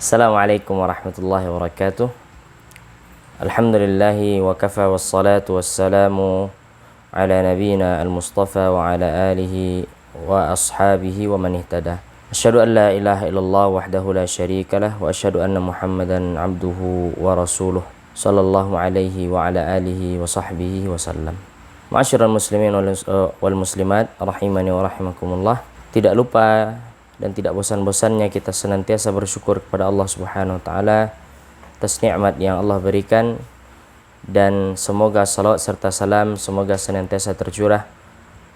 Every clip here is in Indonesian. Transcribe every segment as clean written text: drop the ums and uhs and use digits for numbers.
Assalamualaikum warahmatullahi wabarakatuh. Alhamdulillahi wa kafa wassalatu wassalamu ala nabiyyina al-mustafa wa ala alihi wa ashabihi wa man ihtada. Asyhadu an la ilaha illallah wahdahu la syarika lah wa asyhadu anna Muhammadan abduhu wa rasuluh sallallahu alaihi wa ala alihi wa sahbihi wa sallam. Ma'asyiral muslimin wal muslimat rahimani wa rahimakumullah. Tidak lupa dan tidak bosan-bosannya kita senantiasa bersyukur kepada Allah Subhanahu wa taala atas nikmat yang Allah berikan, dan semoga salawat serta salam semoga senantiasa tercurah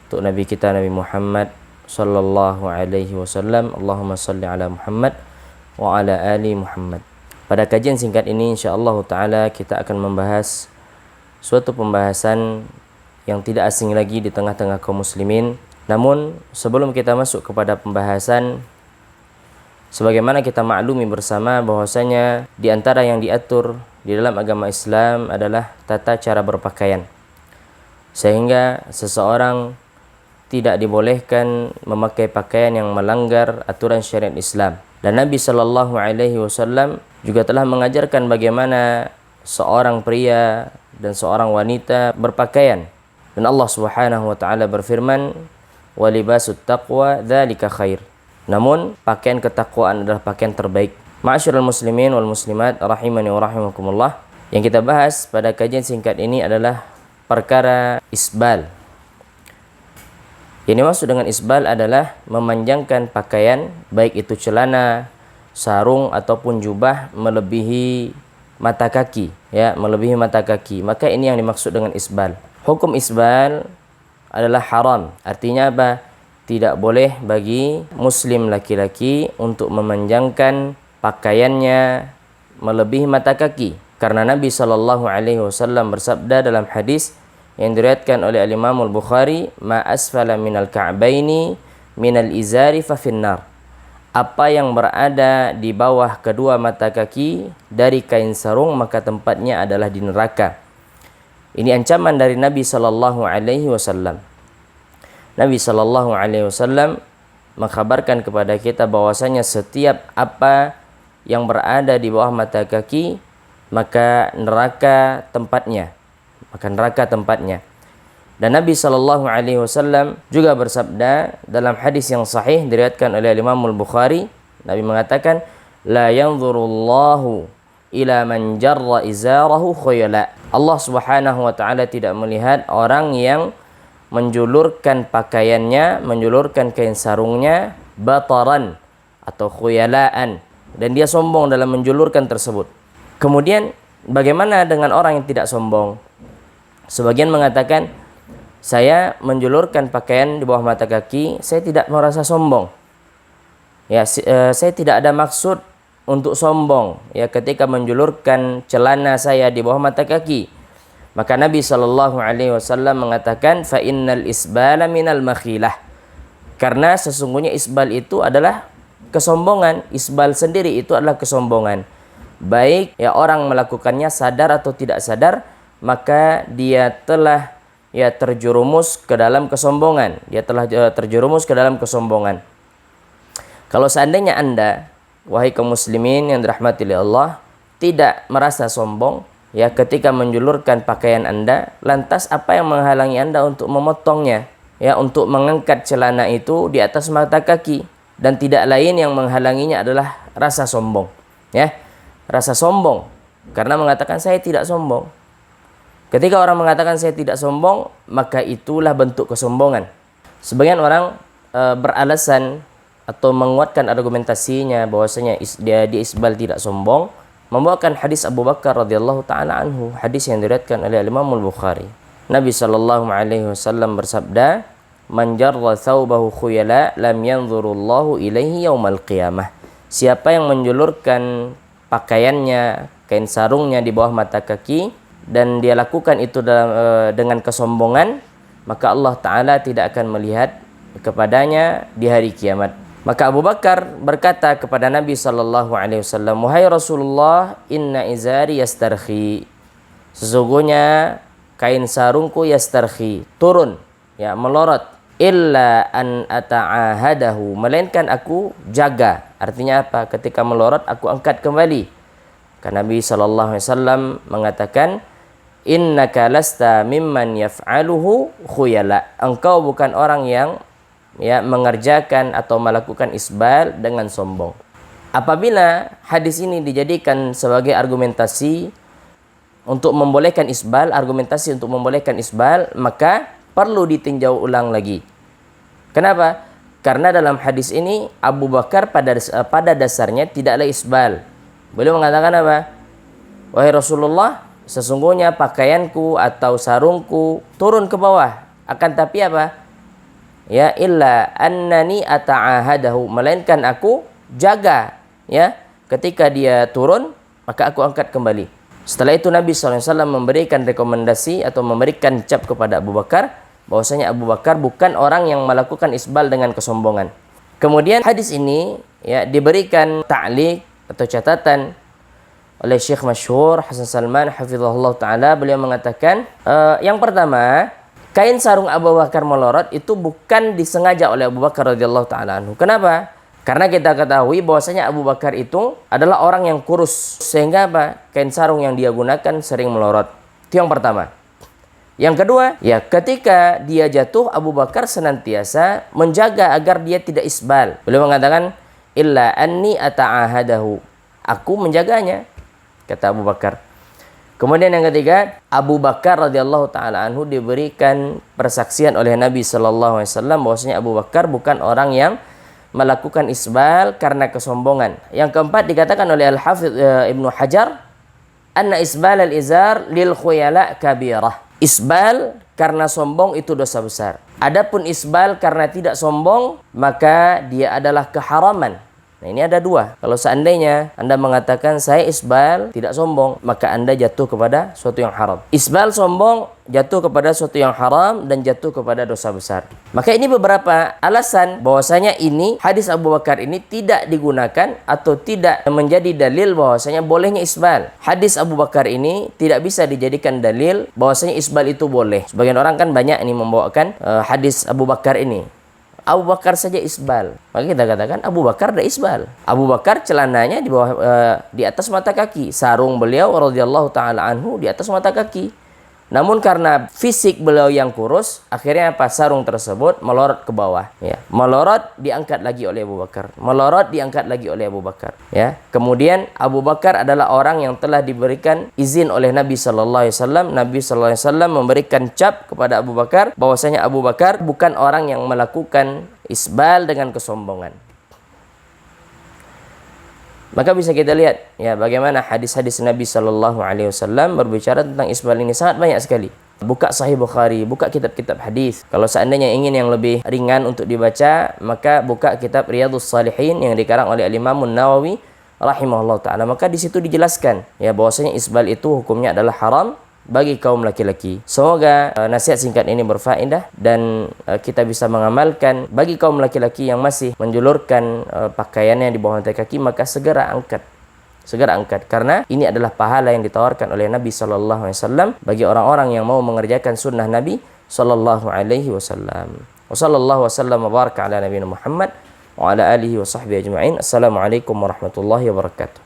untuk Nabi kita Nabi Muhammad sallallahu alaihi wasallam. Allahumma shalli ala Muhammad wa ala ali Muhammad. Pada kajian singkat ini insyaallah taala kita akan membahas suatu pembahasan yang tidak asing lagi di tengah-tengah kaum muslimin. Namun sebelum kita masuk kepada pembahasan, sebagaimana kita maklumi bersama bahwasanya di antara yang diatur di dalam agama Islam adalah tata cara berpakaian, sehingga seseorang tidak dibolehkan memakai pakaian yang melanggar aturan syariat Islam. Dan Nabi Shallallahu Alaihi Wasallam juga telah mengajarkan bagaimana seorang pria dan seorang wanita berpakaian. Dan Allah Subhanahu Wa Taala berfirman, walibasut taqwa dzalika khair. Namun pakaian ketakwaan adalah pakaian terbaik. Ma'asyiral muslimin wal muslimat rahimani wa rahimakumullah. Yang kita bahas pada kajian singkat ini adalah perkara isbal. Yang dimaksud dengan isbal adalah memanjangkan pakaian, baik itu celana, sarung ataupun jubah melebihi mata kaki, ya, melebihi mata kaki. Maka ini yang dimaksud dengan isbal. Hukum isbal adalah haram. Artinya apa? Tidak boleh bagi muslim laki-laki untuk memanjangkan pakaiannya melebihi mata kaki. Karena Nabi Shallallahu Alaihi Wasallam bersabda dalam hadis yang diriwayatkan oleh Imam Al-Bukhari, ma asfala minal ka'baini minal izari fa finnar. Apa yang berada di bawah kedua mata kaki dari kain sarung maka tempatnya adalah di neraka. Ini ancaman dari Nabi Shallallahu Alaihi Wasallam. Nabi Shallallahu Alaihi Wasallam mengkabarkan kepada kita bahwasanya setiap apa yang berada di bawah mata kaki maka neraka tempatnya. Dan Nabi Shallallahu Alaihi Wasallam juga bersabda dalam hadis yang sahih diriwayatkan oleh Imam Al-Bukhari. Nabi mengatakan, la yanzurullahu ila man jarra izarahu khuyala. Allah Subhanahu wa taala tidak melihat orang yang menjulurkan pakaiannya, menjulurkan kain sarungnya bataran atau khuyalaan, dan dia sombong dalam menjulurkan tersebut. Kemudian bagaimana dengan orang yang tidak sombong? Sebagian mengatakan, saya menjulurkan pakaian di bawah mata kaki, saya tidak merasa sombong. Ya, saya tidak ada maksud untuk sombong ya ketika menjulurkan celana saya di bawah mata kaki. Maka Nabi Shallallahu Alaihi Wasallam mengatakan, fa innal isbala minal makhilah. Karena sesungguhnya isbal itu adalah kesombongan. Isbal sendiri itu adalah kesombongan. Baik ya orang melakukannya sadar atau tidak sadar, maka dia telah ya terjerumus ke dalam kesombongan. Dia telah terjerumus ke dalam kesombongan. Kalau seandainya Anda, wahai kaum muslimin yang dirahmati oleh Allah, tidak merasa sombong ya ketika menjulurkan pakaian Anda, lantas apa yang menghalangi Anda untuk memotongnya, ya, untuk mengangkat celana itu di atas mata kaki? Dan tidak lain yang menghalanginya adalah rasa sombong, ya, rasa sombong. Karena mengatakan saya tidak sombong. Ketika orang mengatakan saya tidak sombong, maka itulah bentuk kesombongan. Sebagian orang beralasan atau menguatkan argumentasinya bahwasanya dia isbal tidak sombong, membawakan hadis Abu Bakar radhiyallahu taala anhu, hadis yang diriwayatkan oleh Imam Al-Bukhari. Nabi sallallahu alaihi wasallam bersabda, man jarra thawbahu khuyala lam yanzurullahu ilaihi yaumal qiyamah. Siapa yang menjulurkan pakaiannya, kain sarungnya di bawah mata kaki dan dia lakukan itu dengan kesombongan, maka Allah taala tidak akan melihat kepadanya di hari kiamat. Maka Abu Bakar berkata kepada Nabi Shallallahu Alaihi Wasallam, wahai Rasulullah, inna izari yastarhi. Sesungguhnya kain sarungku yastarhi, turun, ya, melorot. Illa an ata'ahadahu, melainkan aku jaga Artinya apa? Ketika melorot aku angkat kembali. Karena Nabi SAW mengatakan, innaka lasta mimman yaf'aluhu khuyala. Engkau bukan orang yang mengerjakan atau melakukan isbal dengan sombong. Apabila hadis ini dijadikan sebagai argumentasi untuk membolehkan isbal, argumentasi untuk membolehkan isbal, maka perlu ditinjau ulang lagi. Kenapa? Karena dalam hadis ini Abu Bakar pada dasarnya tidaklah isbal. Beliau mengatakan apa? Wahai Rasulullah, sesungguhnya pakaianku atau sarungku turun ke bawah. Akan tapi apa? Ya, illa annani ata'ahadahu, melainkan aku jaga, ya, ketika dia turun maka aku angkat kembali. Setelah itu Nabi SAW memberikan rekomendasi atau memberikan cap kepada Abu Bakar bahwasanya Abu Bakar bukan orang yang melakukan isbal dengan kesombongan. Kemudian hadis ini diberikan ta'liq atau catatan oleh Syekh masyhur Hasan Salman hafizahullah taala. Beliau mengatakan, yang pertama, kain sarung Abu Bakar melorot itu bukan disengaja oleh Abu Bakar radhiyallahu taala anhu. Kenapa? Karena kita ketahui bahwasanya Abu Bakar itu adalah orang yang kurus, sehingga apa? Kain sarung yang dia gunakan sering melorot. Itu yang pertama. Yang kedua, ketika dia jatuh, Abu Bakar senantiasa menjaga agar dia tidak isbal. Beliau mengatakan, illa anni ata'ahadahu, aku menjaganya, kata Abu Bakar. Kemudian yang ketiga, Abu Bakar radhiyallahu taala anhu diberikan persaksian oleh Nabi sallallahu alaihi wasallam bahwasanya Abu Bakar bukan orang yang melakukan isbal karena kesombongan. Yang keempat dikatakan oleh Al-Hafidz Ibnu Hajar, anna isbal al-izar lil khuyala kabirah. Isbal karena sombong itu dosa besar. Adapun isbal karena tidak sombong, maka dia adalah keharaman. Nah, ini ada dua. Kalau seandainya Anda mengatakan saya isbal tidak sombong, maka Anda jatuh kepada suatu yang haram. Isbal sombong jatuh kepada suatu yang haram dan jatuh kepada dosa besar. Maka ini beberapa alasan bahwasanya ini hadis Abu Bakar ini tidak digunakan atau tidak menjadi dalil bahwasanya bolehnya isbal. Hadis Abu Bakar ini tidak bisa dijadikan dalil bahwasanya isbal itu boleh. Sebagian orang kan banyak ini membawakan hadis Abu Bakar ini. Abu Bakar saja isbal, maka kita katakan Abu Bakar dah isbal. Abu Bakar celananya di bawah di atas mata kaki, sarung beliau radhiyallahu taala anhu di atas mata kaki. Namun karena fisik beliau yang kurus, akhirnya sarung tersebut melorot ke bawah. Ya, melorot diangkat lagi oleh Abu Bakar, melorot diangkat lagi oleh Abu Bakar. Ya, kemudian Abu Bakar adalah orang yang telah diberikan izin oleh Nabi Sallallahu Alaihi Wasallam. Nabi Sallallahu Alaihi Wasallam memberikan cap kepada Abu Bakar bahwasanya Abu Bakar bukan orang yang melakukan isbal dengan kesombongan. Maka bisa kita lihat bagaimana hadis-hadis Nabi Sallallahu Alaihi Wasallam berbicara tentang isbal ini sangat banyak sekali. Buka Sahih Bukhari, buka kitab-kitab hadis. Kalau seandainya ingin yang lebih ringan untuk dibaca, maka buka kitab Riyadhus Shalihin yang dikarang oleh Al-Imam An-Nawawi rahimahullah taala. Maka di situ dijelaskan bahwasanya isbal itu hukumnya adalah haram bagi kaum laki-laki. Semoga nasihat singkat ini berfaedah dan kita bisa mengamalkan. Bagi kaum laki-laki yang masih menjulurkan pakaiannya di bawah mata kaki, maka segera angkat karena ini adalah pahala yang ditawarkan oleh Nabi sallallahu alaihi wasallam bagi orang-orang yang mau mengerjakan sunnah Nabi sallallahu alaihi wasallam. Wassallallahu wasallam wa baraka ala nabiyina Muhammad wa ala alihi wa sahbihi ajma'in. Assalamualaikum warahmatullahi wabarakatuh.